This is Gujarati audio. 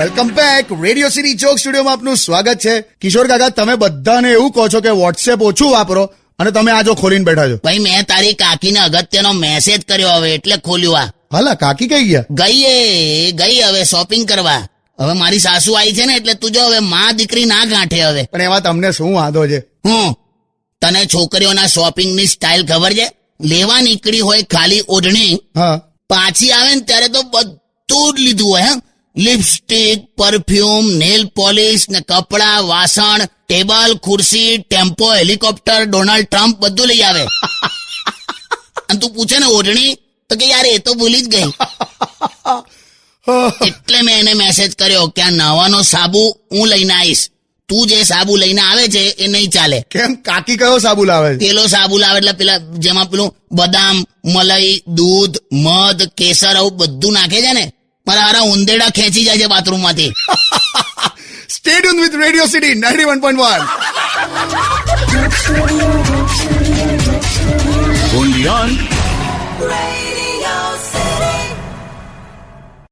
Welcome back. Radio city joke સ્ટુડિયોમાં આપનું સ્વાગત છે. કિશોર કાકા, તમે બધાને એવું કહો છો કે વોટ્સએપ ઓછું વાપરો અને તમે આ જો ખોલીને બેઠા છો. ભાઈ મેં તારી કાકીને અગત્યનો મેસેજ કર્યો હવે એટલે ખોલ્યું આ. હાલા કાકી કઈ ગયા? ગઈ હવે શોપિંગ કરવા. હવે મારી સાસુ આવી છે ને એટલે તું જો હવે માં દીકરી ના ગાંઠે હવે. પણ એમાં તમને શું વાંધો છે? તને છોકરીઓના શોપિંગની સ્ટાઇલ ખબર છે? લેવા નીકળી હોય ખાલી ઓઢણી, હા, પાછી આવે ને ત્યારે તો બધું જ લીધું હોય. લિપસ્ટિક, પરફ્યુમ, નેલ પોલિશ ને કપડા, વાસણ, ટેબલ, ખુરશી, ટેમ્પો, હેલિકોપ્ટર, ડોનાલ્ડ ટ્રમ્પ બધું લઈ આવે. અને તું પૂછે ને ઓઢણી તો કે યાર એ તો ભૂલી જ ગઈ. એટલે મેં એને મેસેજ કર્યો કે આ નાવાનો સાબુ હું લઈને આવીશ, તું જે સાબુ લઈને આવે છે એ નહીં ચાલે. કેમ? કાકી કયો સાબુ લાવે છે? પેલો સાબુ લાવે એટલે પેલા જેમાં પેલું બદામ, મલાઈ, દૂધ, મધ, કેસર આવું બધું નાખે છે ને, મારા હારા ઉંદેડા ખેંચી જાય છે બાથરૂમ માંથી. Stay tune with radio city 91.1. Only on